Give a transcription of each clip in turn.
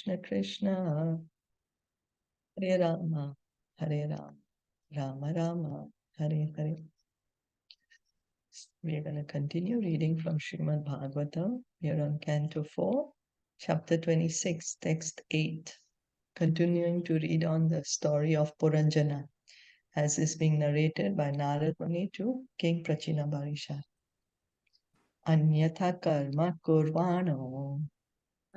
Krishna Krishna, Hare Rama, Hare Rama, Rama Rama, Hare Hare. We are going to continue reading from Srimad Bhagavatam. We are on Canto 4, chapter 26, text 8. Continuing to read on the story of Purañjana, as is being narrated by Narad Muni to King Prachinabarishar. Anyatha karma kurvano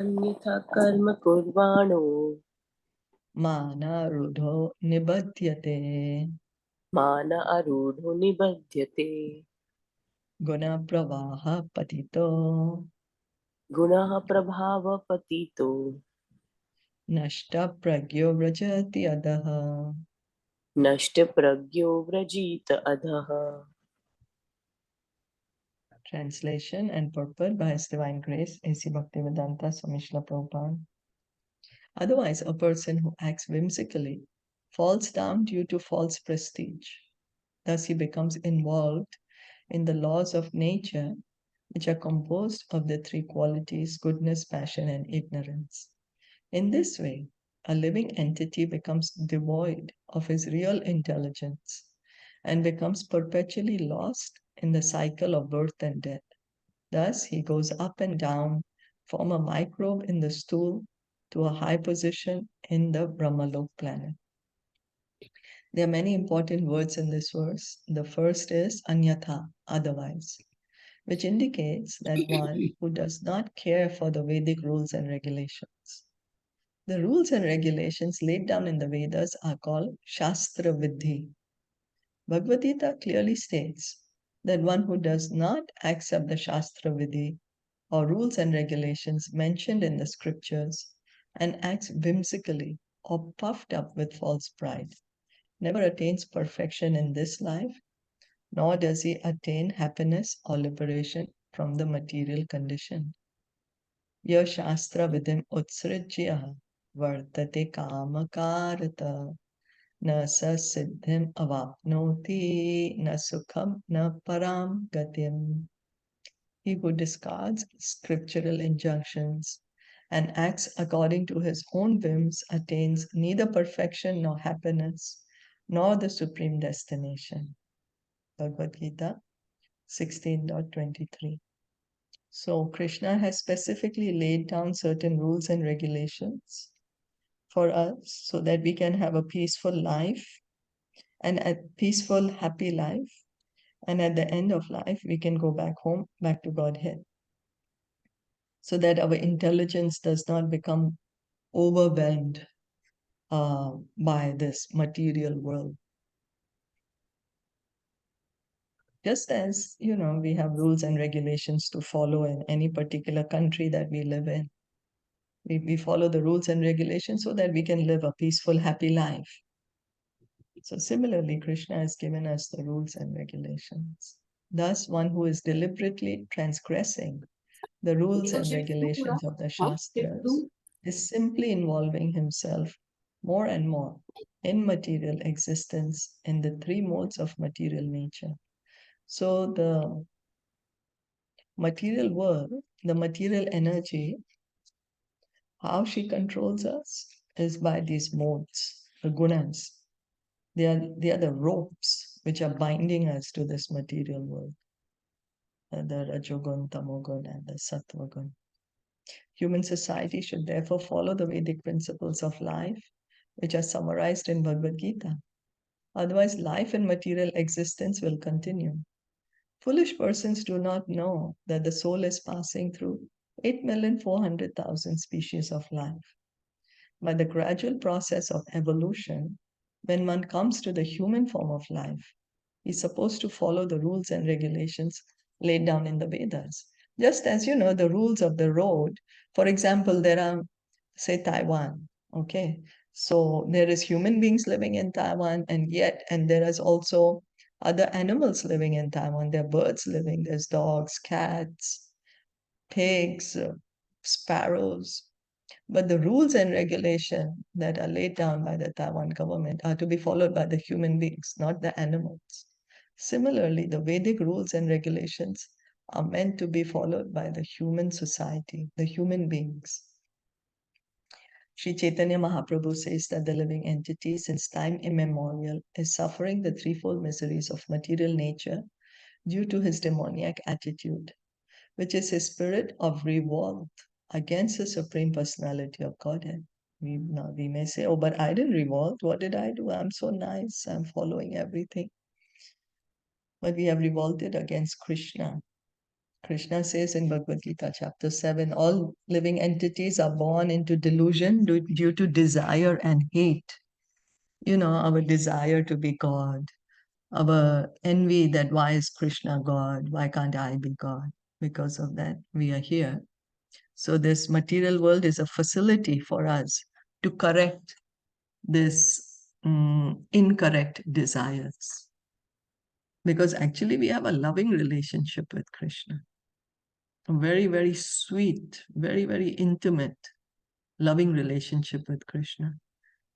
अन्यथा कर्म कुर्वाणो mana rudho nibadhyate मान आरूढो निबध्यते guna pravaha patito गुणः प्रभावपतितो nashta pragyo vrajati adaha. नष्टप्रज्ञो व्रजीत अधः. Translation and purport by His Divine Grace, A.C. Bhaktivedanta Swami Srila Prabhupada. Otherwise, a person who acts whimsically falls down due to false prestige. Thus, he becomes involved in the laws of nature, which are composed of the three qualities: goodness, passion, and ignorance. In this way, a living entity becomes devoid of his real intelligence and becomes perpetually lost in the cycle of birth and death. Thus, he goes up and down from a microbe in the stool to a high position in the Brahmalok planet. There are many important words in this verse. The first is anyatha, otherwise, which indicates that one who does not care for the Vedic rules and regulations. The rules and regulations laid down in the Vedas are called Shastra Vidhi. Bhagavad Gita clearly states that one who does not accept the Shastra Vidhi or rules and regulations mentioned in the scriptures and acts whimsically or puffed up with false pride never attains perfection in this life, nor does he attain happiness or liberation from the material condition. Ya Shastra Vidim Utsrajya Vartate Kamakarata Na sa siddhim avapnoti na sukham na param gatim. He who discards scriptural injunctions and acts according to his own whims attains neither perfection nor happiness, nor the supreme destination. Bhagavad Gita 16.23. So Krishna has specifically laid down certain rules and regulations for us so that we can have a peaceful life and a peaceful, happy life. And at the end of life, we can go back home, back to Godhead, so that our intelligence does not become overwhelmed by this material world. Just as, we have rules and regulations to follow in any particular country that we live in. We follow the rules and regulations so that we can live a peaceful, happy life. So similarly, Krishna has given us the rules and regulations. Thus, one who is deliberately transgressing the rules and regulations of the Shastras is simply involving himself more and more in material existence in the three modes of material nature. So the material world, the material energy, how she controls us is by these modes, the gunas. They are the ropes which are binding us to this material world. The Rajogun, Tamogun, and the Sattvagun. Human society should therefore follow the Vedic principles of life, which are summarized in Bhagavad Gita. Otherwise, life in material existence will continue. Foolish persons do not know that the soul is passing through 8,400,000 species of life. By the gradual process of evolution, when one comes to the human form of life, he's supposed to follow the rules and regulations laid down in the Vedas. Just as, the rules of the road, for example, there are, say, Taiwan, okay? So there is human beings living in Taiwan, and there is also other animals living in Taiwan. There are birds living, there's dogs, cats, pigs, sparrows. But the rules and regulations that are laid down by the Taiwan government are to be followed by the human beings, not the animals. Similarly, the Vedic rules and regulations are meant to be followed by the human society, the human beings. Sri Chaitanya Mahaprabhu says that the living entity, since time immemorial, is suffering the threefold miseries of material nature due to his demoniac attitude, which is his spirit of revolt against the Supreme Personality of Godhead. We may say, oh, but I didn't revolt. What did I do? I'm so nice. I'm following everything. But we have revolted against Krishna. Krishna says in Bhagavad Gita, chapter 7, all living entities are born into delusion due to desire and hate. You know, our desire to be God, our envy that why is Krishna God? Why can't I be God? Because of that, we are here. So this material world is a facility for us to correct this incorrect desires. Because actually we have a loving relationship with Krishna. A very, very sweet, very, very intimate, loving relationship with Krishna.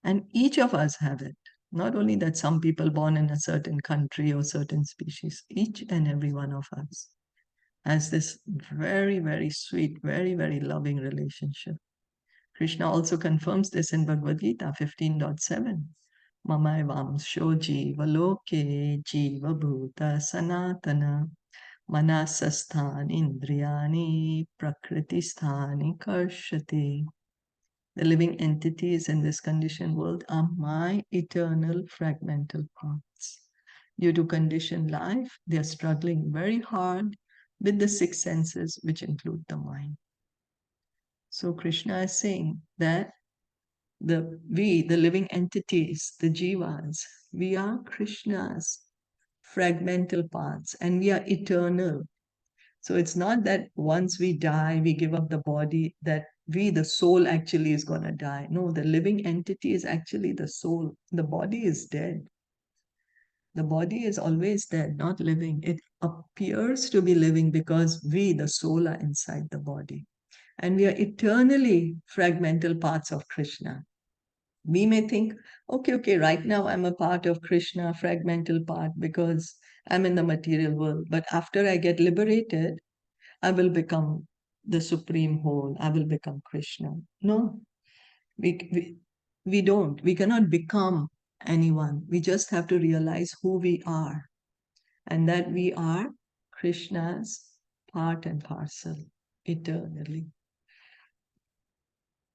And each of us have it. Not only that some people born in a certain country or certain species, each and every one of us has this very, very sweet, very, very loving relationship. Krishna also confirms this in Bhagavad Gita 15.7. Mamaivaamsho jiva loke jiva bhuta sanatana manasasthani indriyani prakritisthani karshati. The living entities in this conditioned world are my eternal fragmental parts. Due to conditioned life, they are struggling very hard with the six senses, which include the mind. So Krishna is saying that the living entities, the jivas, we are Krishna's fragmental parts and we are eternal. So it's not that once we die, we give up the body, that the soul actually is going to die. No, the living entity is actually the soul. The body is dead. The body is always dead, not living. It appears to be living because we, the soul, are inside the body. And we are eternally fragmental parts of Krishna. We may think, okay, right now I'm a part of Krishna, fragmental part, because I'm in the material world. But after I get liberated, I will become the supreme whole. I will become Krishna. No, we don't. We cannot become anyone. We just have to realize who we are and that we are Krishna's part and parcel eternally.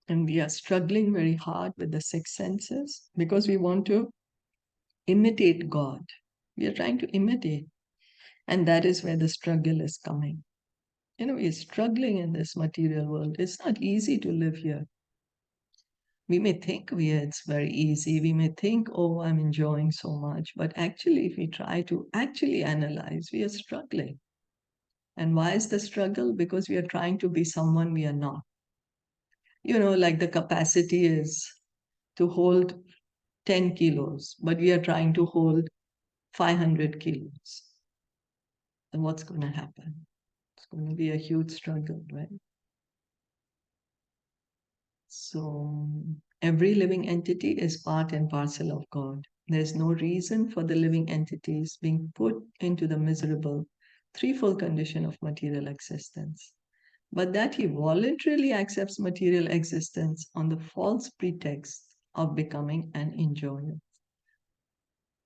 And we are struggling very hard with the six senses because we want to imitate God. We are trying to imitate. And that is where the struggle is coming. You know, we're struggling in this material world. It's not easy to live here. We may think it's very easy. We may think, oh, I'm enjoying so much. But actually, if we try to actually analyze, we are struggling. And why is the struggle? Because we are trying to be someone we are not. You know, like the capacity is to hold 10 kilos, but we are trying to hold 500 kilos. Then what's going to happen? It's going to be a huge struggle, right? So every living entity is part and parcel of God. There's no reason for the living entities being put into the miserable threefold condition of material existence, but that he voluntarily accepts material existence on the false pretext of becoming an enjoyer.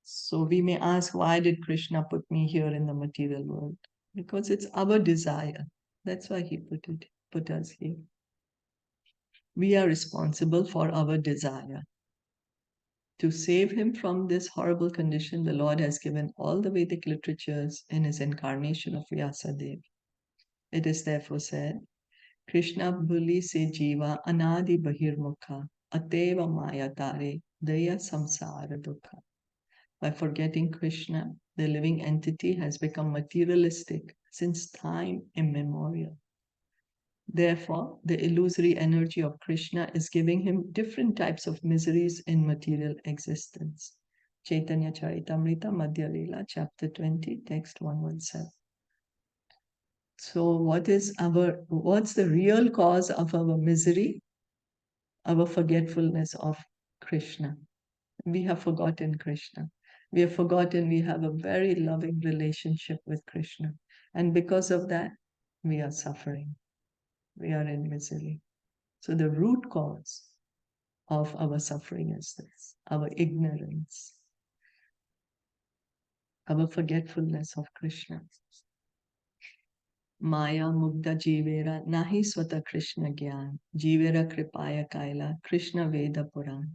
So we may ask, why did Krishna put me here in the material world? Because it's our desire. That's why he put us here. We are responsible for our desire. To save him from this horrible condition, the Lord has given all the Vedic literatures in his incarnation of Vyasadeva. It is therefore said, Krishna bhuli se jiva anadi bahirmukha ateva maya tare daya samsara dukha. By forgetting Krishna, the living entity has become materialistic since time immemorial. Therefore, the illusory energy of Krishna is giving him different types of miseries in material existence. Caitaniya Caritamita, Madhya Lila, chapter 20, text 117. So what's the real cause of our misery? Our forgetfulness of Krishna. We have forgotten Krishna. We have forgotten we have a very loving relationship with Krishna. And because of that, we are suffering. We are in misery. So the root cause of our suffering is this, our ignorance, our forgetfulness of Krishna. Maya mugda jivera nahi swata Krishna gyan, jivera kripaya kaila Krishna Veda Puran.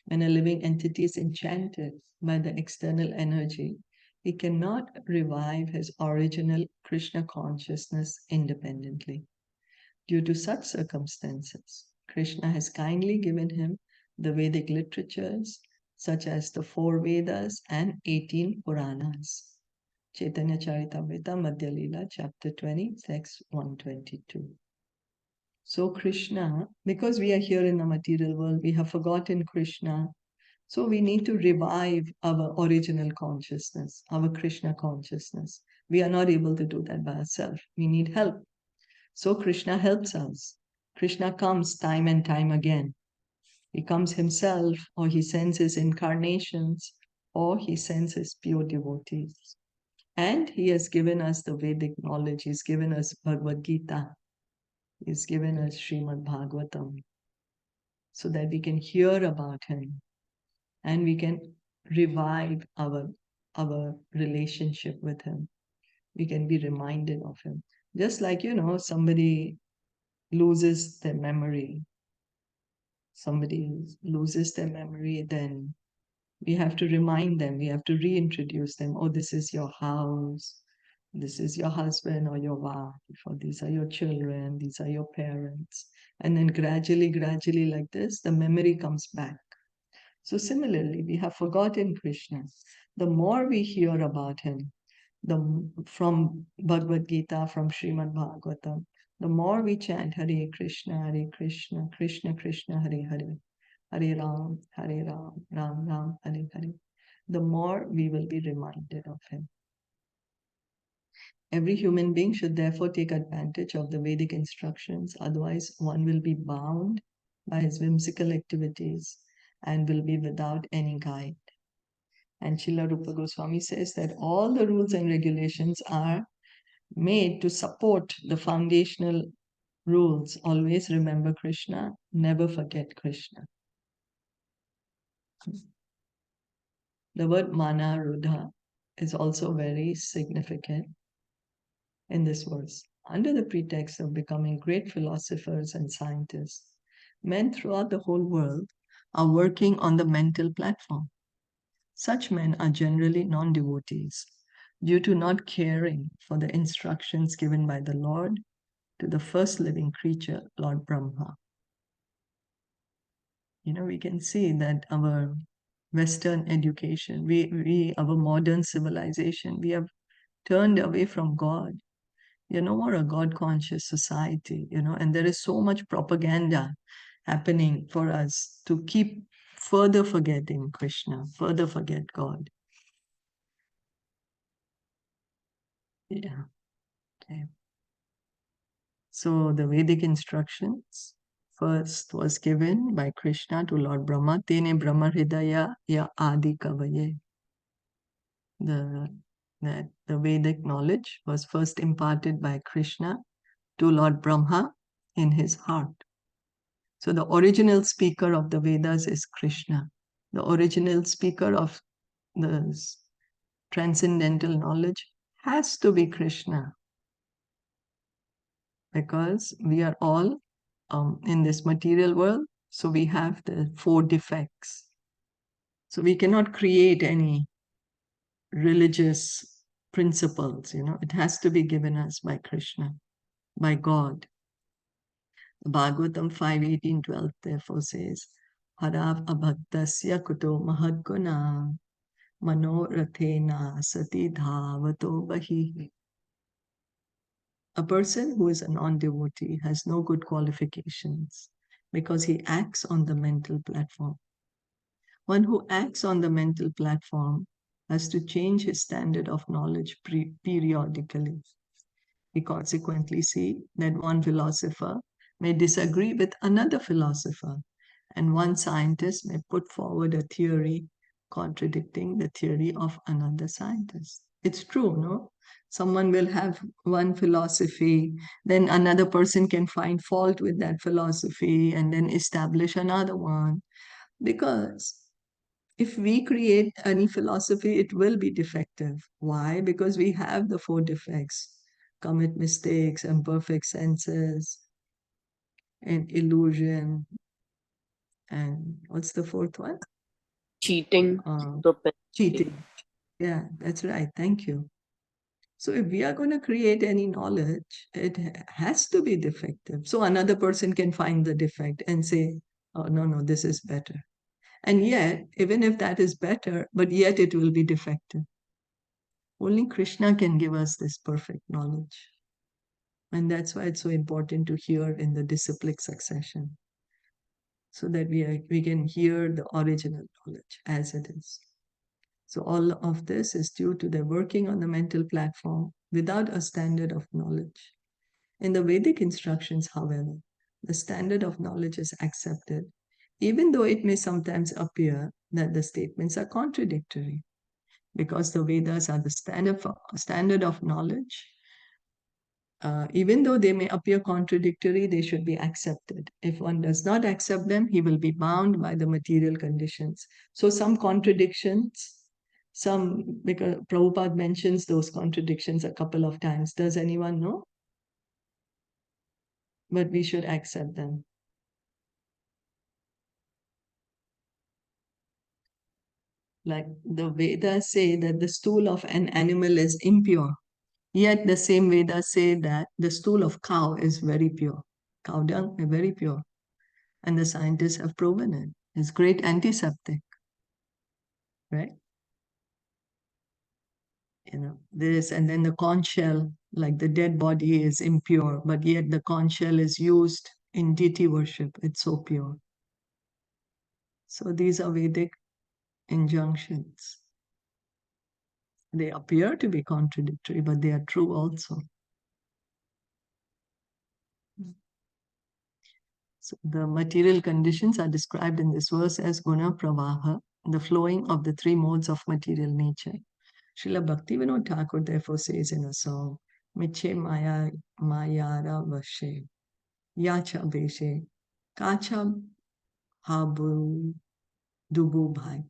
When a living entity is enchanted by the external energy, he cannot revive his original Krishna consciousness independently. Due to such circumstances, Krishna has kindly given him the Vedic literatures such as the 4 Vedas and 18 Puranas. Caitaniya Caritamita Madhya Leela, chapter 20, text 122. So Krishna, because we are here in the material world, we have forgotten Krishna. So we need to revive our original consciousness, our Krishna consciousness. We are not able to do that by ourselves. We need help. So Krishna helps us. Krishna comes time and time again. He comes himself, or he sends his incarnations, or he sends his pure devotees. And he has given us the Vedic knowledge. He's given us Bhagavad Gita. He's given us Srimad Bhagavatam, so that we can hear about him and we can revive our relationship with him. We can be reminded of him. Just like, somebody loses their memory. Somebody loses their memory, then we have to remind them, we have to reintroduce them. Oh, this is your house, this is your husband or your wife, or these are your children, these are your parents. And then gradually, like this, the memory comes back. So similarly, we have forgotten Krishna. The more we hear about him, from Bhagavad Gita, from Srimad Bhagavatam, the more we chant Hare Krishna, Krishna Krishna, Hare Hare, Hare Ram, Ram Ram, Hare Hare, the more we will be reminded of him. Every human being should therefore take advantage of the Vedic instructions, otherwise one will be bound by his whimsical activities and will be without any guide. And Srila Rupa Goswami says that all the rules and regulations are made to support the foundational rules. Always remember Krishna, never forget Krishna. The word mana rudha is also very significant in this verse. Under the pretext of becoming great philosophers and scientists, men throughout the whole world are working on the mental platform. Such men are generally non-devotees due to not caring for the instructions given by the Lord to the first living creature, Lord Brahma. We can see that our Western education, our modern civilization, we have turned away from God. We're no more a God-conscious society, and there is so much propaganda happening for us to keep further forgetting Krishna, further forget God. Yeah. Okay. So the Vedic instructions first was given by Krishna to Lord Brahma, Tene Brahma Hridaya Ya Adi Kavaye. The Vedic knowledge was first imparted by Krishna to Lord Brahma in his heart. So the original speaker of the Vedas is Krishna. The original speaker of the transcendental knowledge has to be Krishna, because we are all in this material world, so we have the 4 defects. So we cannot create any religious principles, it has to be given us by Krishna, by God. Bhagavatam 5:18-12 therefore says, Harav abhaktasya kuto mahadguna manorathena sati dhavato bahi. A person who is a non-devotee has no good qualifications because he acts on the mental platform. One who acts on the mental platform has to change his standard of knowledge periodically. We consequently see that one philosopher may disagree with another philosopher, and one scientist may put forward a theory contradicting the theory of another scientist. It's true, no? Someone will have one philosophy, then another person can find fault with that philosophy and then establish another one. Because if we create any philosophy, it will be defective. Why? Because we have the four defects: commit mistakes, imperfect senses, and illusion. And what's the fourth one? Cheating, propensity. Cheating. Yeah, that's right. Thank you. So if we are going to create any knowledge, it has to be defective. So another person can find the defect and say, oh, no, this is better. And yet, even if that is better, but yet it will be defective. Only Krishna can give us this perfect knowledge. And that's why it's so important to hear in the disciplic succession, so that we can hear the original knowledge as it is. So all of this is due to their working on the mental platform without a standard of knowledge. In the Vedic instructions, however, the standard of knowledge is accepted, even though it may sometimes appear that the statements are contradictory, because the Vedas are the standard of knowledge. Even though they may appear contradictory, they should be accepted. If one does not accept them, he will be bound by the material conditions. So some contradictions, because Prabhupada mentions those contradictions a couple of times. Does anyone know? But we should accept them. Like the Vedas say that the stool of an animal is impure. Yet the same Vedas say that the stool of cow is very pure. Cow dung is very pure. And the scientists have proven it. It's great antiseptic, right? This, and then the conch shell, like the dead body is impure, but yet the conch shell is used in deity worship. It's so pure. So these are Vedic injunctions. They appear to be contradictory, but they are true also. So the material conditions are described in this verse as guna pravaha, the flowing of the three modes of material nature. Srila Bhaktivinoda Thakur therefore says in a song, Miche Maya Mayara Vashe, Yacha Beshe, Kacha Habu Dubu Bhai.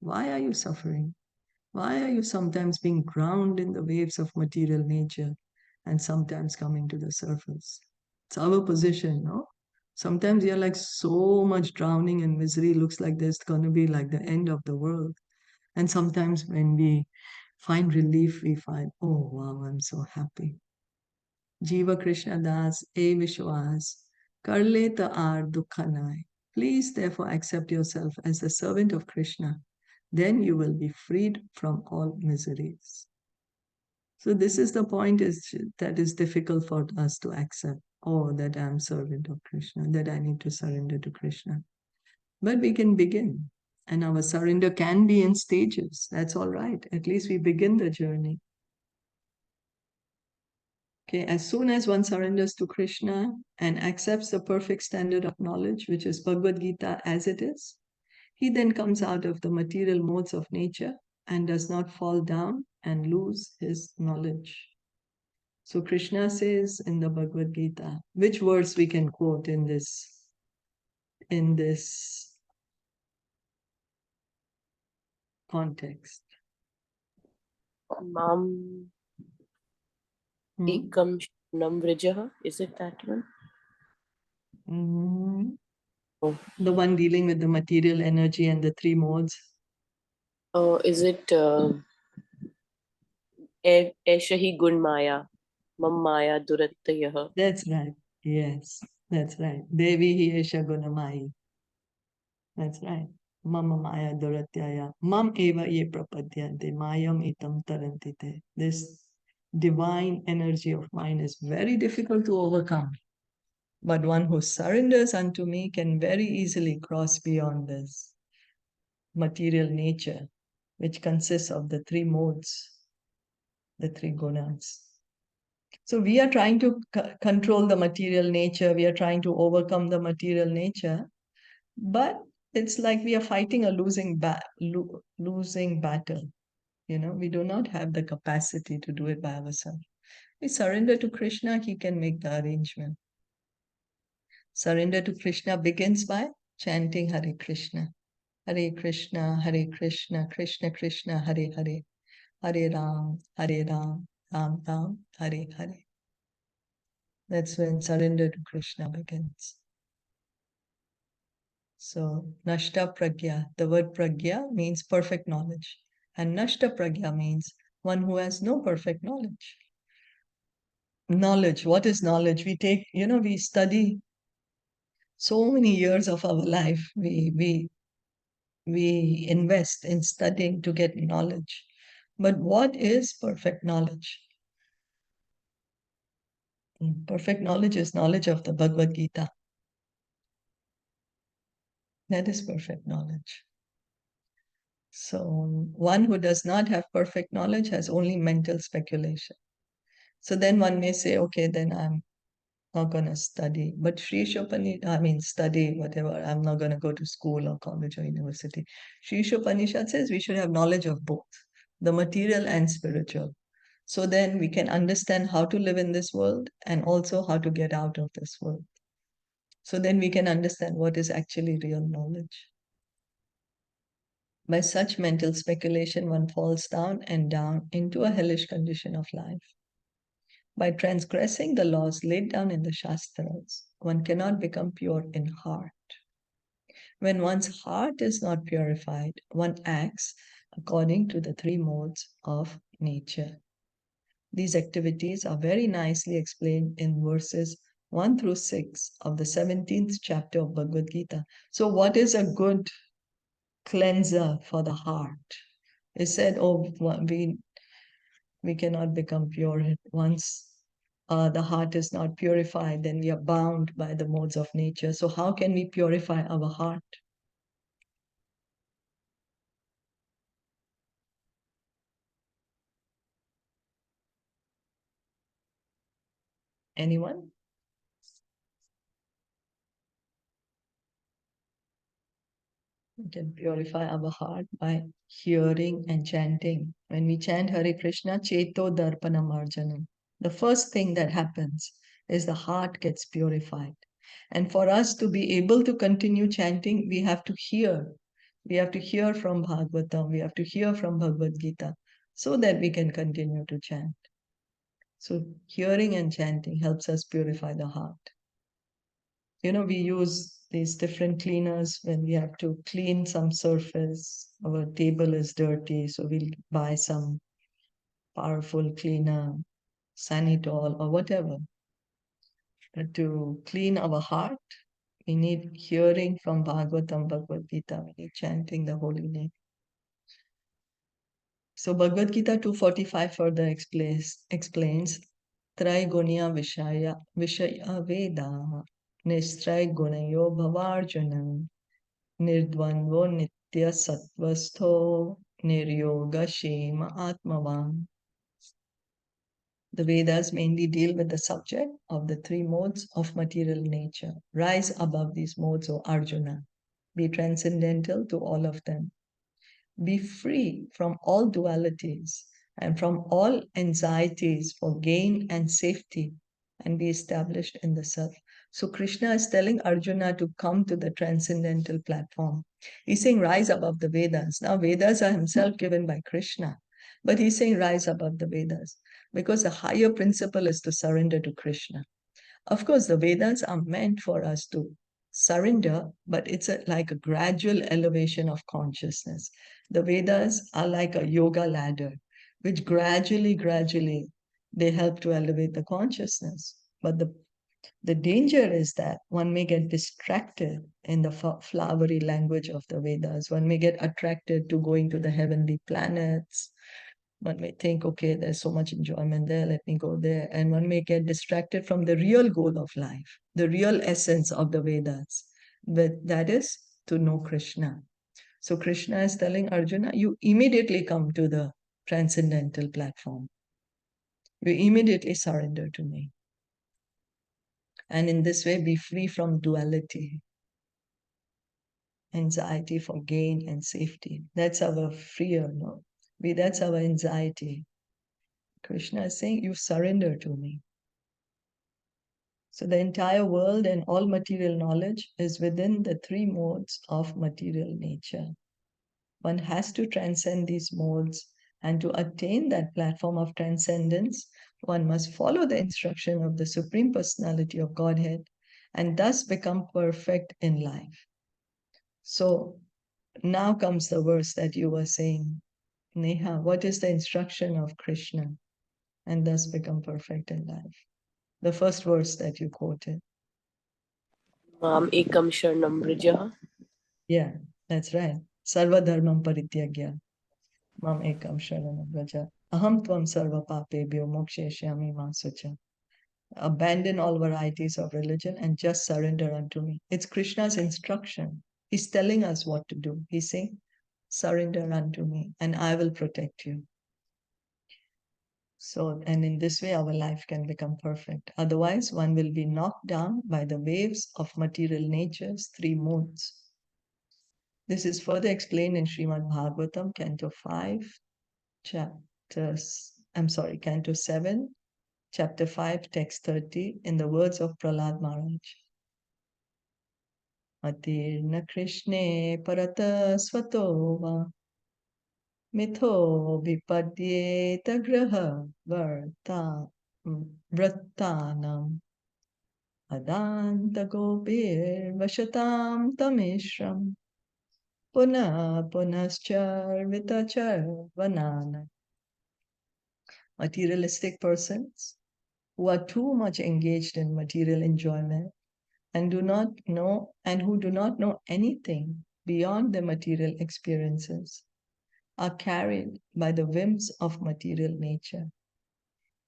Why are you suffering? Why are you sometimes being drowned in the waves of material nature and sometimes coming to the surface? It's our position, no? Sometimes you're like so much drowning and misery looks like there's going to be like the end of the world. And sometimes when we find relief, we find, oh wow, I'm so happy. Jiva Krishna Das, E Vishwas, Karle Taar Dukhanai. Please therefore accept yourself as the servant of Krishna. Then you will be freed from all miseries. So this is the point that is difficult for us to accept. Oh, that I'm servant of Krishna, that I need to surrender to Krishna. But we can begin. And our surrender can be in stages. That's all right. At least we begin the journey. Okay, as soon as one surrenders to Krishna and accepts the perfect standard of knowledge, which is Bhagavad Gita as it is, he then comes out of the material modes of nature and does not fall down and lose his knowledge. So Krishna says in the Bhagavad Gita, which verse we can quote in this context? Mam ekam shanam vrijaha. Is it that one? Oh. The one dealing with the material energy and the three modes. Is it Eshahi Gun Maya? Mam Maya Durattayah. That's right. Yes, that's right. Devi hi esha gunamayi. That's right. Mama maya duratyaya. Mam eva ye prapadyante. Mayam itam tarantite. This divine energy of mine is very difficult to overcome. But one who surrenders unto me can very easily cross beyond this material nature, which consists of the three modes, the three gunas. So we are trying to control the material nature. We are trying to overcome the material nature. But it's like we are fighting a losing battle. We do not have the capacity to do it by ourselves. We surrender to Krishna, he can make the arrangement. Surrender to Krishna begins by chanting Hare Krishna. Hare Krishna, Hare Krishna, Krishna Krishna, Hare Hare, Hare Ram, Ram Ram, Hare Hare. That's when surrender to Krishna begins. So, Nashta Pragya, the word Pragya means perfect knowledge. And Nashta Pragya means one who has no perfect knowledge. Knowledge, what is knowledge? We take, we study so many years of our life. We invest in studying to get knowledge. But what is perfect knowledge? Perfect knowledge is knowledge of the Bhagavad Gita. That is perfect knowledge. So one who does not have perfect knowledge has only mental speculation. So then one may say, okay, then I'm not going to study. But Sri Upanishad, study, whatever. I'm not going to go to school or college or university. Sri Upanishad says we should have knowledge of both, the material and spiritual. So then we can understand how to live in this world and also how to get out of this world. So then we can understand what is actually real knowledge. By such mental speculation, one falls down and down into a hellish condition of life. By transgressing the laws laid down in the Shastras, one cannot become pure in heart. When one's heart is not purified, one acts according to the three modes of nature. These activities are very nicely explained in verses 1 through 6 of the 17th chapter of Bhagavad Gita. So, what is a good cleanser for the heart? It said, we cannot become pure once the heart is not purified, then we are bound by the modes of nature. So, how can we purify our heart? Anyone? We can purify our heart by hearing and chanting. When we chant Hare Krishna, Cheto Darpanam Arjanam, the first thing that happens is the heart gets purified. And for us to be able to continue chanting, we have to hear. We have to hear from Bhagavatam, we have to hear from Bhagavad Gita, so that we can continue to chant. So hearing and chanting helps us purify the heart. We use these different cleaners when we have to clean some surface. Our table is dirty, so we'll buy some powerful cleaner, Sanitol or whatever. But to clean our heart, we need hearing from Bhagavatam, Bhagavad Gita, we need chanting the holy name. So Bhagavad Gita 245 further explains Traigunya Vishaya Veda Nistray Gunayo Bhavarjuna Nirdvandvo Nitya Sattvastho Niryoga Shema Atmavan. The Vedas mainly deal with the subject of the three modes of material nature. Rise above these modes, O Arjuna. Be transcendental to all of them. Be free from all dualities and from all anxieties for gain and safety, and be established in the self. So Krishna is telling Arjuna to come to the transcendental platform. He's saying rise above the Vedas. Now Vedas are himself given by Krishna, but he's saying rise above the Vedas because the higher principle is to surrender to Krishna. Of course, the Vedas are meant for us to surrender, but it's like a gradual elevation of consciousness. The Vedas are like a yoga ladder, which gradually, they help to elevate the consciousness. But the danger is that one may get distracted in the flowery language of the Vedas. One may get attracted to going to the heavenly planets. One may think, okay, there's so much enjoyment there, let me go there. And one may get distracted from the real goal of life, the real essence of the Vedas. But that is to know Krishna. So Krishna is telling Arjuna, you immediately come to the transcendental platform. You immediately surrender to me. And in this way, be free from duality, anxiety for gain and safety. That's our fear, no? That's our anxiety. Krishna is saying, you surrender to me. So the entire world and all material knowledge is within the three modes of material nature. One has to transcend these modes, and to attain that platform of transcendence, one must follow the instruction of the Supreme Personality of Godhead and thus become perfect in life. So now comes the verse that you were saying, Neha. What is the instruction of Krishna and thus become perfect in life? The first verse that you quoted. Mam ekam sharanam vraja. Yeah, that's right. Sarva dharmam parityagya. Mam ekam sharanam vraja. Aham tvam sarva papebhyo moksheshyami ma sucha. Abandon all varieties of religion and just surrender unto me. It's Krishna's instruction. He's telling us what to do. He's saying, surrender unto me and I will protect you. So, and in this way, our life can become perfect. Otherwise, one will be knocked down by the waves of material nature's three modes. This is further explained in Srimad Bhagavatam, Canto 5, Canto 7, Chapter 5, Text 30, in the words of Prahlad Maharaj. Atirna Krishne Parata Svato va Mitho Vipadyeta Graha Vrattanam Adanta Gopir Vashatam Tamishram Punaschar Vitachar Vanana. Materialistic persons who are too much engaged in material enjoyment and who do not know anything beyond their material experiences are carried by the whims of material nature.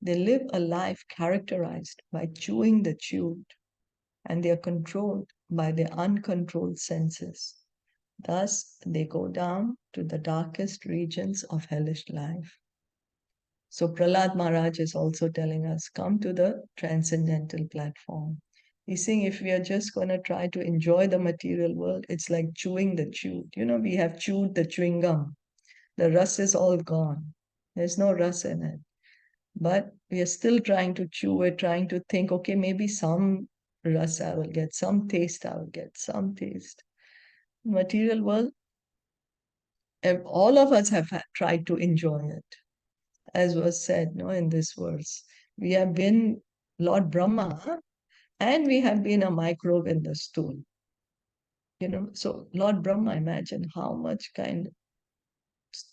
They live a life characterized by chewing the chewed, and they are controlled by their uncontrolled senses. Thus, they go down to the darkest regions of hellish life. So Prahlad Maharaj is also telling us, come to the transcendental platform. He's saying if we are just going to try to enjoy the material world, it's like chewing the chewed. We have chewed the chewing gum. The rust is all gone. There's no rust in it. But we are still trying to chew it, trying to think, okay, maybe some rust I will get, some taste I will get, some taste. Material world, all of us have tried to enjoy it. As was said in this verse. We have been Lord Brahma and we have been a microbe in the stool. So Lord Brahma, imagine how much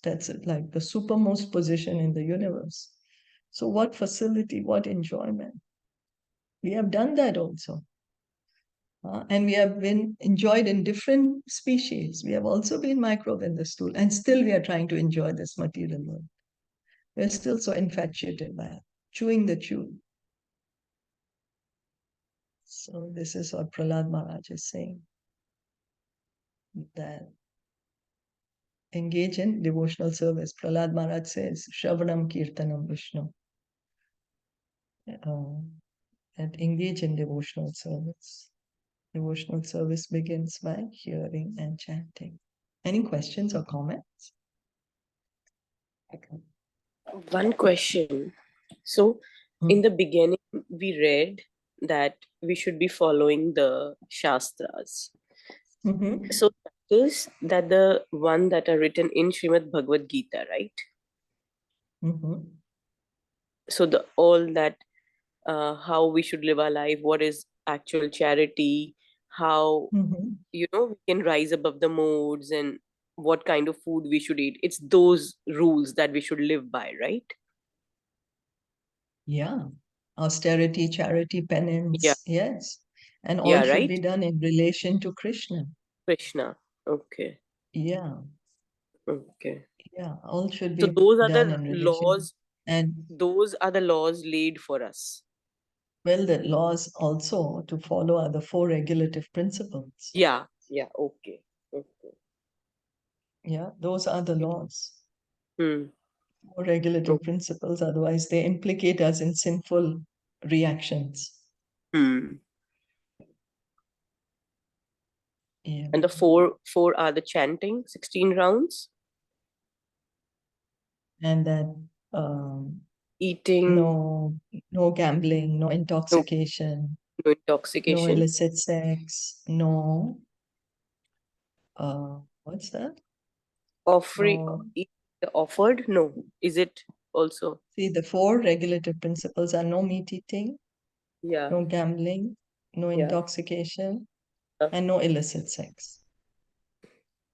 that's it, like the supermost position in the universe. So what facility, what enjoyment. We have done that also. And we have been enjoyed in different species. We have also been microbe in the stool and still we are trying to enjoy this material world. We're still so infatuated by it, chewing the chew. So this is what Prahlad Maharaj is saying, that engage in devotional service. Prahlad Maharaj says, Shravanam Kirtanam Vishnu. And engage in devotional service. Devotional service begins by hearing and chanting. Any questions or comments? One question. So, in the beginning, we read that we should be following the Shastras. Mm-hmm. So, that is that the one that are written in Srimad Bhagavad Gita, right? Mm-hmm. So, all that how we should live our life, what is actual charity, how Mm-hmm. we can rise above the modes, and what kind of food we should eat. It's those rules that we should live by, right? Yeah. Austerity, charity, Yeah, penance. Yes. And all yeah, should right. be done in relation to Krishna. Krishna. Okay, Yeah. okay. Yeah. All should So be those are done the in relation. laws. And Those are the laws laid for us. well, the laws also to follow are the four regulative principles. Yeah, yeah. Okay, okay. Yeah, those are the laws, Hmm. four regulative principles. Otherwise, they implicate us in sinful reactions. Hmm. Yeah. And the four are the chanting, 16 rounds. and that eating, no gambling, no intoxication, no no intoxication, illicit sex, no what's that? offering, No. offered. No, is it also? See, the 4 regulative principles are no meat eating, Yeah, no gambling, no yeah. intoxication, and no illicit sex.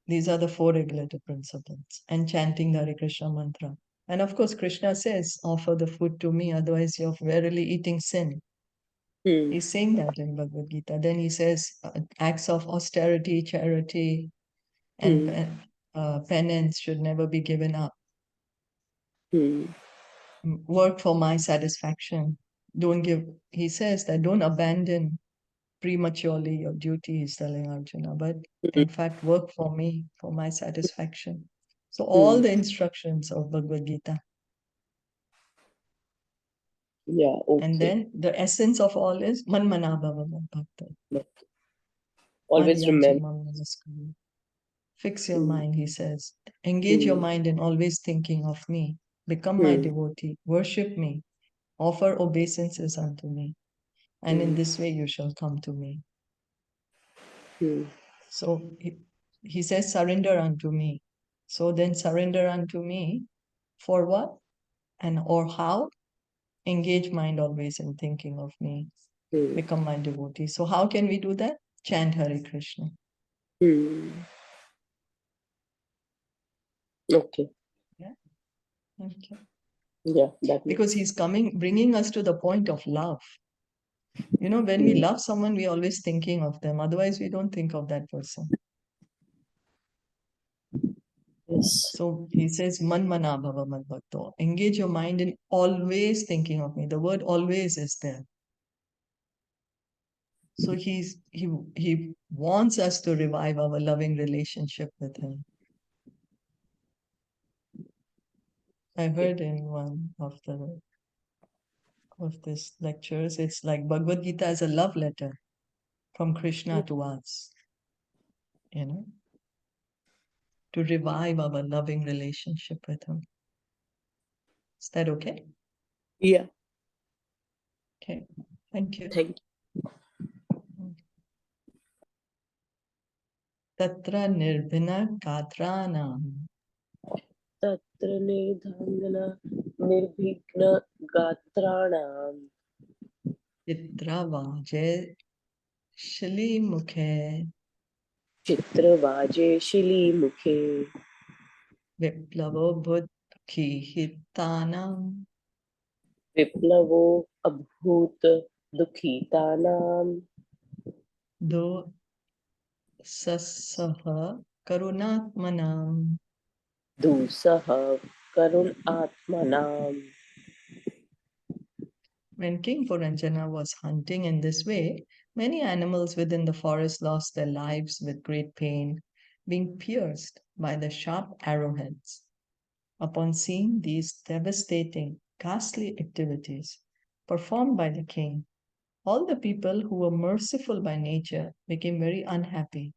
These are the 4 regulative principles. And chanting the Hare Krishna mantra. And of course, Krishna says, offer the food to me, otherwise you're verily eating sin. Hmm. He's saying that in Bhagavad Gita. Then he says, acts of austerity, charity, and Hmm. penance should never be given up. Hmm. Work for my satisfaction. He says that don't abandon prematurely your duty, he's telling Arjuna, but Hmm. in fact, work for me, for my satisfaction. So, all Hmm. the instructions of Bhagavad Gita. Yeah, And okay. then the essence of all is man mana bhava mad bhakta. Always Madhyaja remember. mam namaskar. Fix your Hmm. mind, he says. Engage your Hmm. mind in always thinking of me. Become my Hmm. devotee. Worship me. Offer obeisances unto me. And in Hmm. this way you shall come to me. Hmm. So he says, surrender unto me. So then surrender unto me for what? And or how? Engage mind always in thinking of me. Hmm. Become my devotee. So how can we do that? Chant Hare Krishna. Hmm. Okay. Yeah. Okay. Yeah, that makes. Because he's bringing us to the point of love. When we Hmm. love someone, we're always thinking of them. Otherwise, we don't think of that person. Yes. So he says, Man mana bhava mad bhakto. Engage your mind in always thinking of me. The word always is there. So he wants us to revive our loving relationship with him. I Okay. heard in one of these lectures, it's like Bhagavad Gita is a love letter from Krishna to us, you know, to revive our loving relationship with him. Is that okay? Yeah. Okay. Thank you. Thank Tatra nirbhina katranam तत्र निर्धांगन निर्विघ्न गात्राणाम chitra vaje shali mukhe चित्रवाजे शिलीमुखे viplavo buddhi hitanam विप्लवो अभूत दुखितानाम do sasaha karunatmanam. दुसह Karun आत्मनाम. When King Purañjana was hunting in this way, many animals within the forest lost their lives with great pain, being pierced by the sharp arrowheads. Upon seeing these devastating, ghastly activities performed by the king, all the people who were merciful by nature became very unhappy.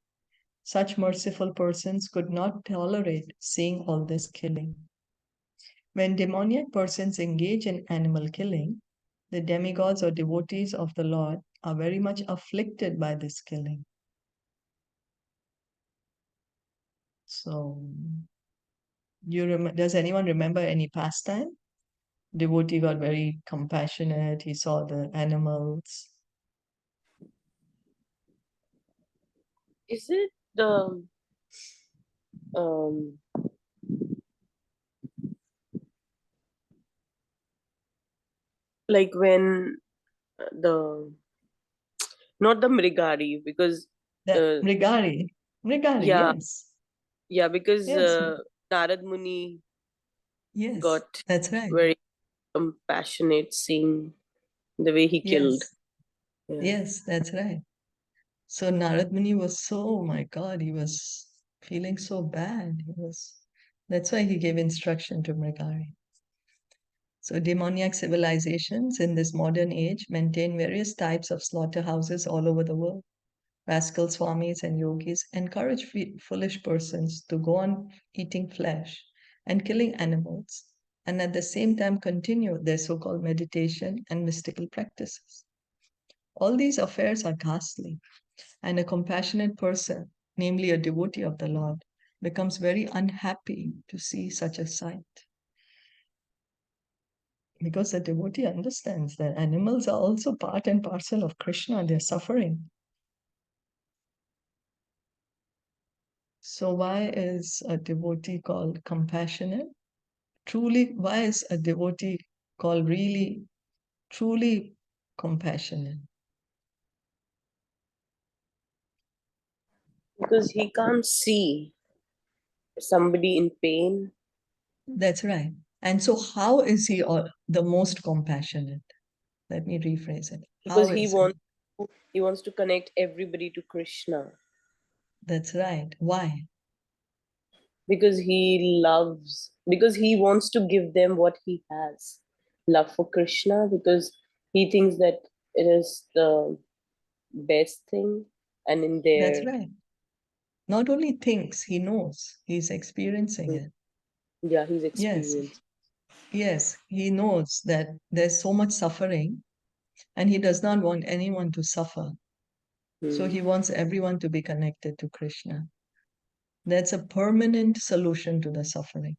Such merciful persons could not tolerate seeing all this killing. When demoniac persons engage in animal killing, the demigods or devotees of the Lord are very much afflicted by this killing. So, does anyone remember any pastime? Devotee got very compassionate. He saw the animals. Is it the um like when the not the Mrigari because The uh, Mrigari, yeah, yes, yeah, because yes, Narad Muni yes, got that's right. very compassionate seeing the way he killed. Yes, Yeah. yes, that's right. So Narad Muni was so, oh my God, he was feeling so bad. That's why he gave instruction to Mrigari. So demoniac civilizations in this modern age maintain various types of slaughterhouses all over the world. Rascal swamis and yogis encourage foolish persons to go on eating flesh and killing animals and at the same time continue their so-called meditation and mystical practices. All these affairs are ghastly, and a compassionate person, namely a devotee of the Lord, becomes very unhappy to see such a sight. Because the devotee understands that animals are also part and parcel of Krishna, they're suffering. So why is a devotee called compassionate? Truly, why is a devotee called really, truly compassionate? Because he can't see somebody in pain. That's right. And so how is he the most compassionate? Let me rephrase it. Because How is he? he wants to connect everybody to Krishna. That's right. Why? Because he wants to give them what he has, love for Krishna, because he thinks that it is the best thing, and in That's their right. Not only thinks, he knows, he's experiencing it. yeah, he's Yes, experienced. yes, he knows that there's so much suffering and he does not want anyone to suffer. So he wants everyone to be connected to Krishna. That's a permanent solution to the suffering.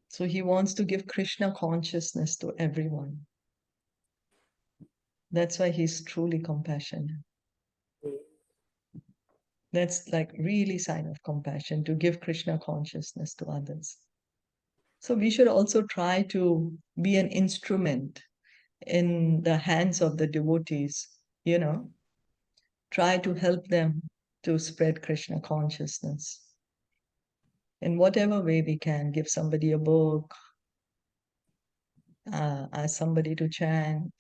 So he wants to give Krishna consciousness to everyone. That's why he's truly compassionate. That's like really sign of compassion, to give Krishna consciousness to others. So we should also try to be an instrument in the hands of the devotees, try to help them to spread Krishna consciousness. In whatever way we can, give somebody a book, ask somebody to chant,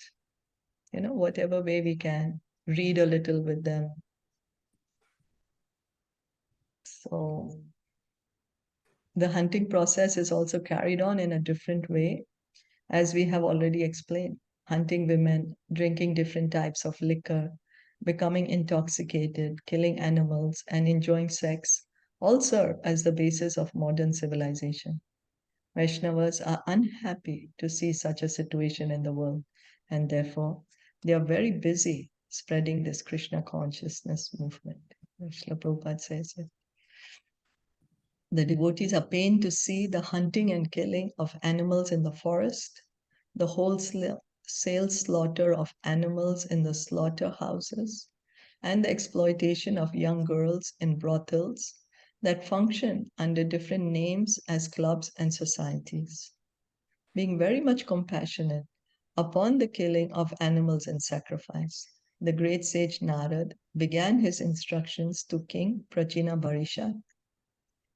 whatever way we can, read a little with them. So the hunting process is also carried on in a different way, as we have already explained. Hunting women, drinking different types of liquor, becoming intoxicated, killing animals, and enjoying sex all serve as the basis of modern civilization. Vaishnavas are unhappy to see such a situation in the world, and therefore they are very busy spreading this Krishna consciousness movement. Srila Prabhupada says it. The devotees are pained to see the hunting and killing of animals in the forest, the wholesale slaughter of animals in the slaughterhouses, and the exploitation of young girls in brothels that function under different names as clubs and societies. Being very much compassionate upon the killing of animals in sacrifice, the great sage Narad began his instructions to King Prachina Barisha.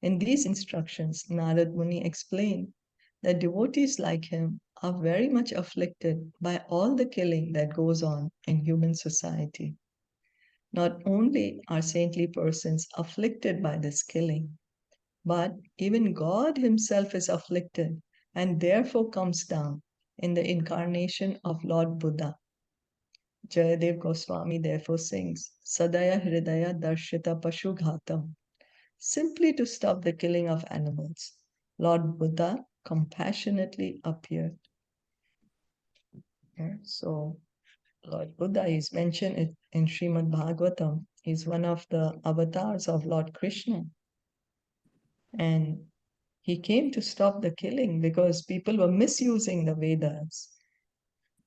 In these instructions, Narad Muni explained that devotees like him are very much afflicted by all the killing that goes on in human society. Not only are saintly persons afflicted by this killing, but even God himself is afflicted and therefore comes down in the incarnation of Lord Buddha. Jayadev Goswami therefore sings, Sadaya Hridaya Darshita Pashu Ghatam, simply to stop the killing of animals. Lord Buddha compassionately appeared. So Lord Buddha is mentioned in Srimad Bhagavatam. He's one of the avatars of Lord Krishna. And he came to stop the killing because people were misusing the Vedas,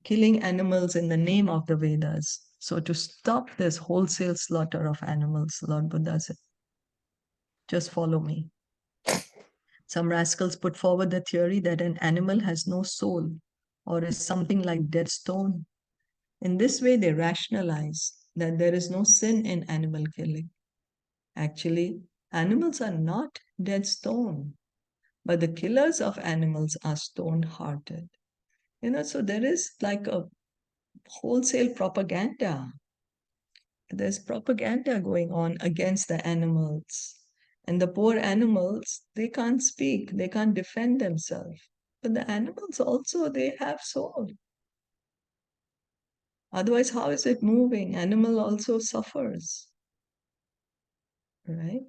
killing animals in the name of the Vedas. So to stop this wholesale slaughter of animals, Lord Buddha said, just follow me. Some rascals put forward the theory that an animal has no soul or is something like dead stone. In this way, they rationalize that there is no sin in animal killing. Actually, animals are not dead stone, but the killers of animals are stone-hearted. So there is like a wholesale propaganda. There's propaganda going on against the animals. And the poor animals, they can't speak, they can't defend themselves. But the animals also, they have soul. Otherwise, how is it moving? Animal also suffers, right?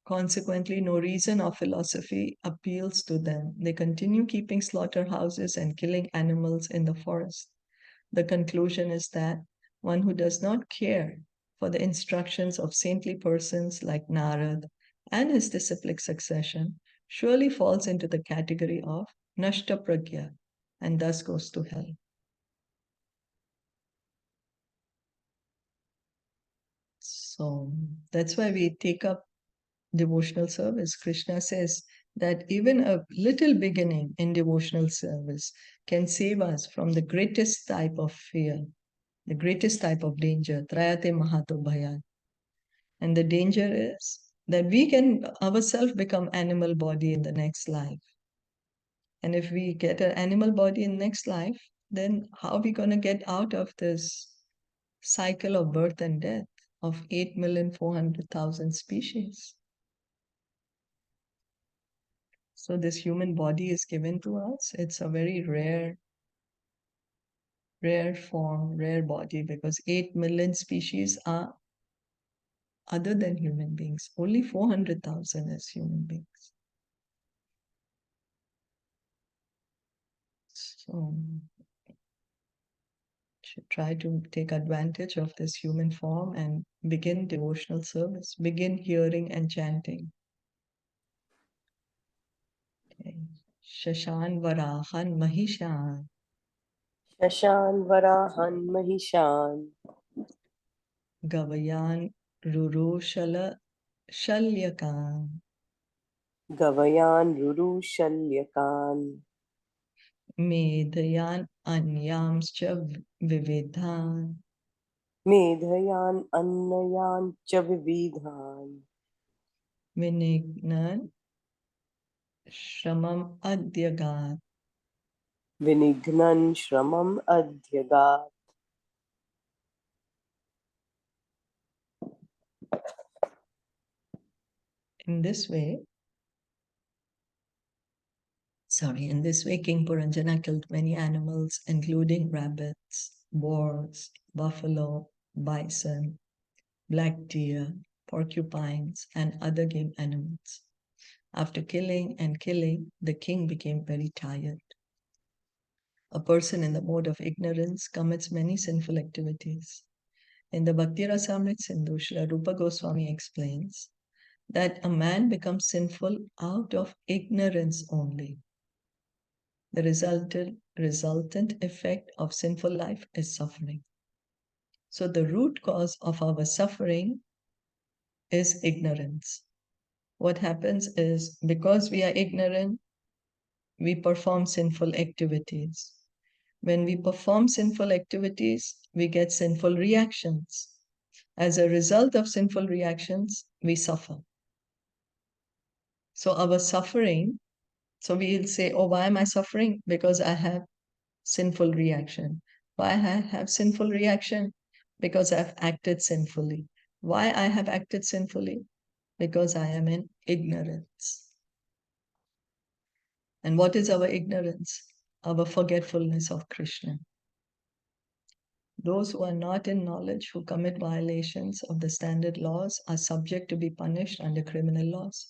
Consequently, no reason or philosophy appeals to them. They continue keeping slaughterhouses and killing animals in the forest. The conclusion is that one who does not care for the instructions of saintly persons like Narad and his disciplic succession surely falls into the category of Nashta Pragya and thus goes to hell. So that's why we take up devotional service. Krishna says that even a little beginning in devotional service can save us from the greatest type of fear, the greatest type of danger, Trayate Mahato Bhaya. And the danger is that we can ourselves become animal body in the next life. And if we get an animal body in next life, then how are we going to get out of this cycle of birth and death of 8,400,000 species? So this human body is given to us. It's a very rare form, rare body, because 8 million species are other than human beings. Only 400,000 is human beings. So should try to take advantage of this human form and begin devotional service, begin hearing and chanting. Okay. Shashan Varahan Mahishan Shashan Varahan Mahishan Gavayan Rurushala Shalyakan Gavayan Ruru Shalyakan Medhayan Anyamscha Vividhan Medhayan Annayan Chavividhan Vinignan Shramam Adyagat. Vinignan Shramam Adhyagat. In this way, King Purañjana killed many animals, including rabbits, boars, buffalo, bison, black deer, porcupines, and other game animals. After killing and killing, the king became very tired. A person in the mode of ignorance commits many sinful activities. In the Bhakti Rasamrit Sindhu, Srila Rupa Goswami explains that a man becomes sinful out of ignorance only. The resultant effect of sinful life is suffering. So the root cause of our suffering is ignorance. What happens is, because we are ignorant, we perform sinful activities. When we perform sinful activities, we get sinful reactions. As a result of sinful reactions, we suffer. So our suffering, so we'll say, oh, why am I suffering? Because I have sinful reaction. Why I have sinful reaction? Because I've acted sinfully. Why I have acted sinfully? Because I am in ignorance. And what is our ignorance? Our forgetfulness of Krishna. Those who are not in knowledge, who commit violations of the standard laws, are subject to be punished under criminal laws.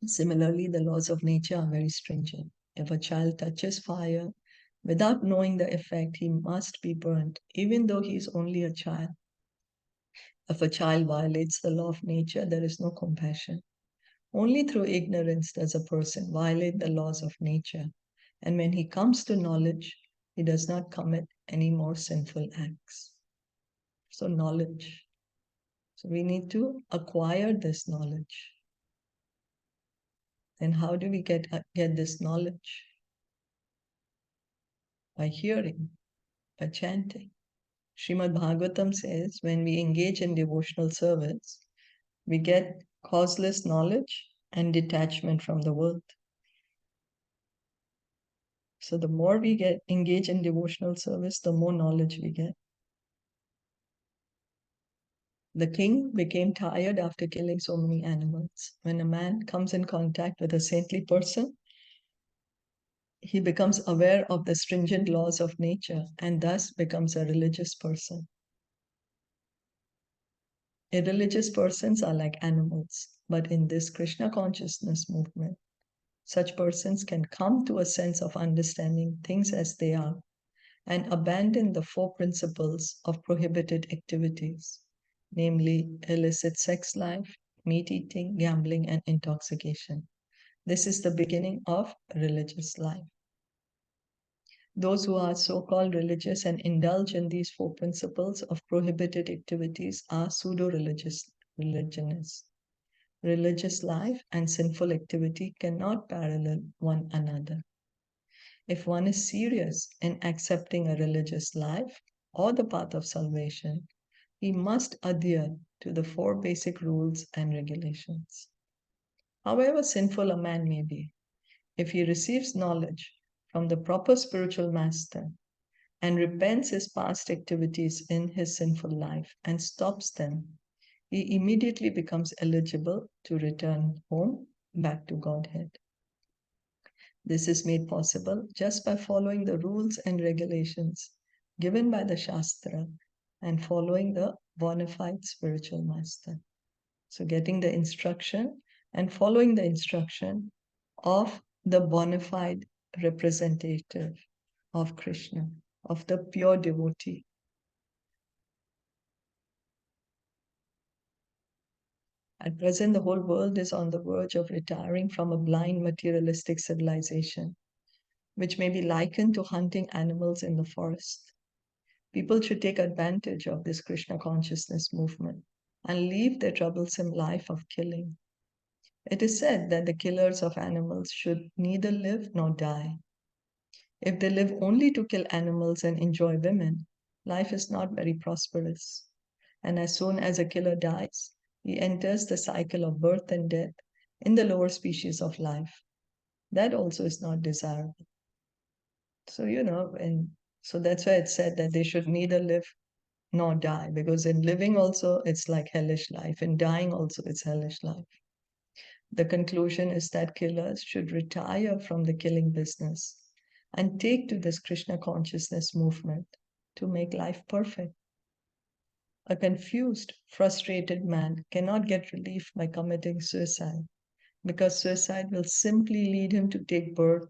Similarly, the laws of nature are very stringent. If a child touches fire without knowing the effect, he must be burnt, even though he is only a child. If a child violates the law of nature, there is no compassion. Only through ignorance does a person violate the laws of nature. And when he comes to knowledge, he does not commit any more sinful acts. So knowledge. So we need to acquire this knowledge. And how do we get this knowledge? By hearing, by chanting. Srimad Bhagavatam says when we engage in devotional service, we get causeless knowledge and detachment from the world. So the more we engage in devotional service, the more knowledge we get. The king became tired after killing so many animals. When a man comes in contact with a saintly person, he becomes aware of the stringent laws of nature and thus becomes a religious person. Irreligious persons are like animals, but in this Krishna consciousness movement, such persons can come to a sense of understanding things as they are and abandon the four principles of prohibited activities, namely illicit sex life, meat eating, gambling, and intoxication. This is the beginning of religious life. Those who are so-called religious and indulge in these four principles of prohibited activities are religionists. Religious life and sinful activity cannot parallel one another. If one is serious in accepting a religious life or the path of salvation, he must adhere to the four basic rules and regulations. However sinful a man may be, if he receives knowledge from the proper spiritual master and repents his past activities in his sinful life and stops them, he immediately becomes eligible to return home back to Godhead. This is made possible just by following the rules and regulations given by the Shastra and following the bona fide spiritual master. So, getting the instruction and following the instruction of the bona fide representative of Krishna, of the pure devotee. At present, the whole world is on the verge of retiring from a blind materialistic civilization, which may be likened to hunting animals in the forest. People should take advantage of this Krishna consciousness movement and leave their troublesome life of killing. It is said that the killers of animals should neither live nor die. If they live only to kill animals and enjoy women, life is not very prosperous. And as soon as a killer dies, he enters the cycle of birth and death in the lower species of life. That also is not desirable. So, and so that's why it's said that they should neither live nor die, because in living also it's like hellish life, in dying also it's hellish life. The conclusion is that killers should retire from the killing business and take to this Krishna consciousness movement to make life perfect. A confused, frustrated man cannot get relief by committing suicide, because suicide will simply lead him to take birth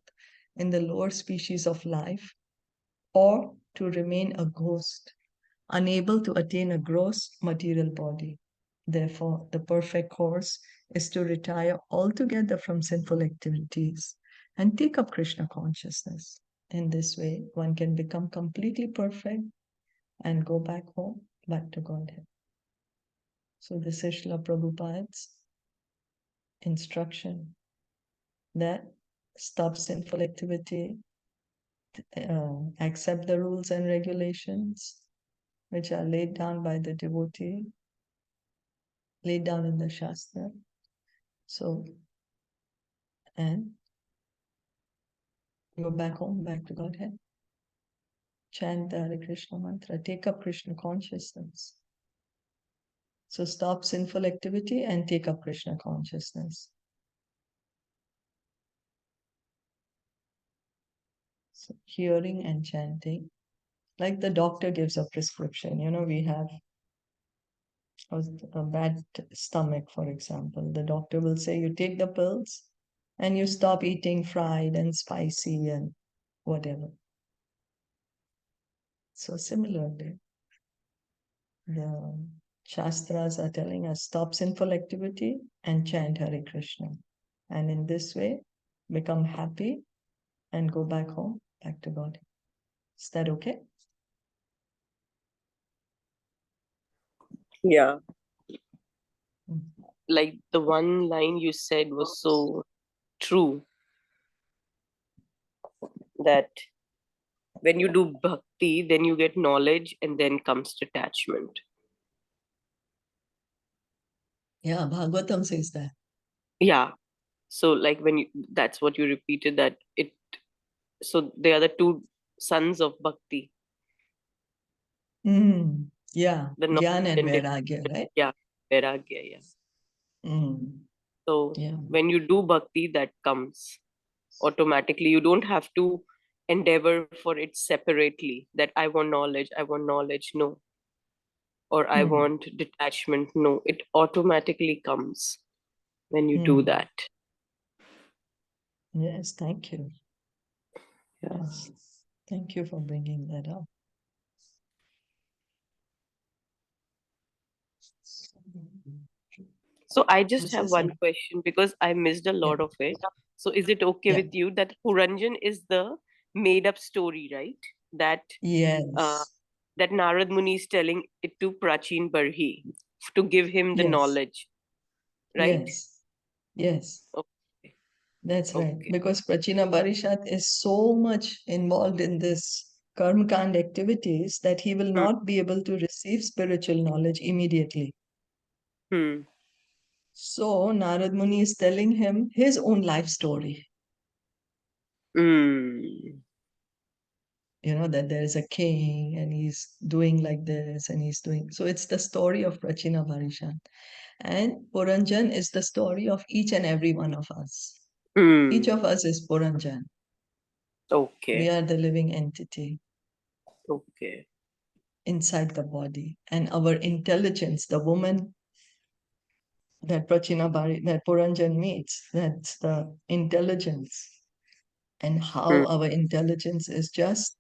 in the lower species of life or to remain a ghost, unable to attain a gross material body. Therefore, the perfect course is to retire altogether from sinful activities and take up Krishna consciousness. In this way, one can become completely perfect and go back home, back to Godhead. So this is Srila Prabhupada's instruction that stop sinful activity, accept the rules and regulations which are laid down by the devotee, laid down in the Shastra. So, and go back home, back to Godhead. Chant the Hare Krishna mantra, take up Krishna consciousness. So stop sinful activity and take up Krishna consciousness. So hearing and chanting, like the doctor gives a prescription. We have a bad stomach, for example. The doctor will say, you take the pills and you stop eating fried and spicy and whatever. So similarly, the Shastras are telling us stop sinful activity and chant Hare Krishna. And in this way, become happy and go back home, back to God. Is that okay? Yeah. Like the one line you said was so true, that when you do bhakti, then you get knowledge and then comes detachment. Yeah, Bhagavatam says that. Yeah. So like that's what you repeated, that so they are the two sons of bhakti. Yeah, The knowledge Jnana and and Vairagya, right? yeah, vairagya, yeah. So Yeah. when you do bhakti, that comes automatically. You don't have to endeavor for it separately, that I want knowledge. No. or I want detachment. No, it automatically comes when you do that. Yes, thank you. Yeah. Yes, thank you for bringing that up. So I just This have is one question because I missed a lot of it. So is it okay with you that Purañjana is the made up story, right? That yes, that Narad Muni is telling it to Prachin Barhi to give him the yes, knowledge, right? yes, Okay. that's right. Okay. Because Prachina Barishat is so much involved in this Karmakand activities that he will not be able to receive spiritual knowledge immediately. Hmm. So Narad Muni is telling him his own life story. Hmm. That there is a king and he's doing like this and he's doing. So it's the story of Prachina Barishat. And Puranjan is the story of each and every one of us. Each Hmm. of us is Puranjan. Okay. We are the living entity Okay. inside the body. And our intelligence, the woman that that Puranjan meets, that's the intelligence. And how our intelligence is just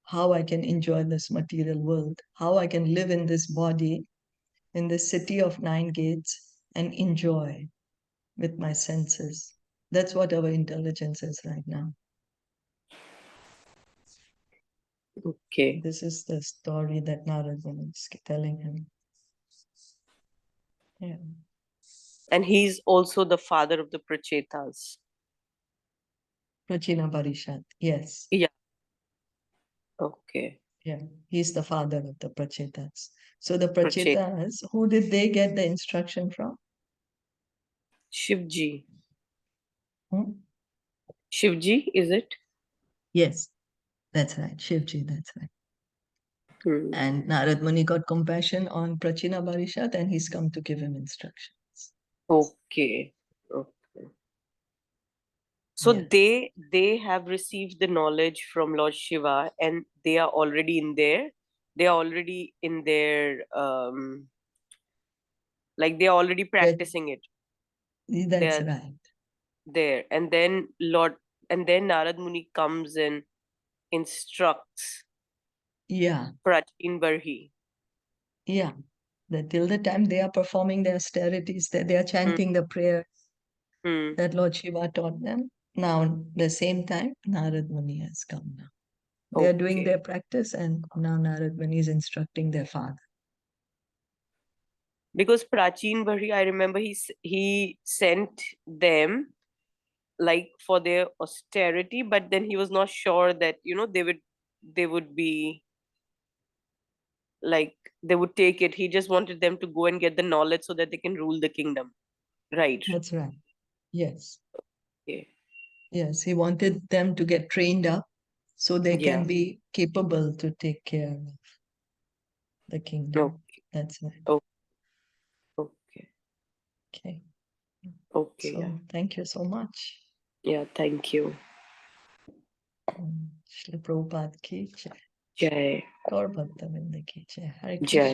how I can enjoy this material world, how I can live in this body, in this city of 9 gates, and enjoy with my senses. That's what our intelligence is right now. Okay. This is the story that Narada is telling him. Yeah. And he's also the father of the Prachetas. Prachina Barishat. Yes. Yeah. Okay. Yeah. He's the father of the Prachetas. So the Prachet Prachetas, who did they get the instruction from? Shivji. Hmm? Shivji, is it? Yes. That's right. Shivji, that's right. Hmm. And Narad Muni got compassion on Prachina Barishat and he's come to give him instructions. Okay. Okay. So Yeah. they have received the knowledge from Lord Shiva and they are already in there. They are already in their like they are already practicing it. That's They're right. there. And then Narad Muni comes and instructs Yeah. Prachin Barhi. Yeah. That till the time they are performing their austerities, that they are Hmm. chanting the prayer Hmm. that Lord Shiva taught them. Now, the same time, Narad Muni has come now. They are doing their Okay. practice, and now Narad Muni is instructing their father. Because Prachin Barhi, I remember he sent them like for their austerity, but then he was not sure that they would be like they would take it. He just wanted them to go and get the knowledge so that they can rule the kingdom. Right. That's right. Yes. Okay. Yes. He wanted them to get trained up so they Yeah. can be capable to take care of the kingdom. Okay. That's right. Okay. Okay. Okay. Yeah. So thank you so much. Yeah. Thank you. Shri Prabhupada ki jai. Jai. Gaur Bhakta Vrinda ki jai. Hare Jai. Krishna.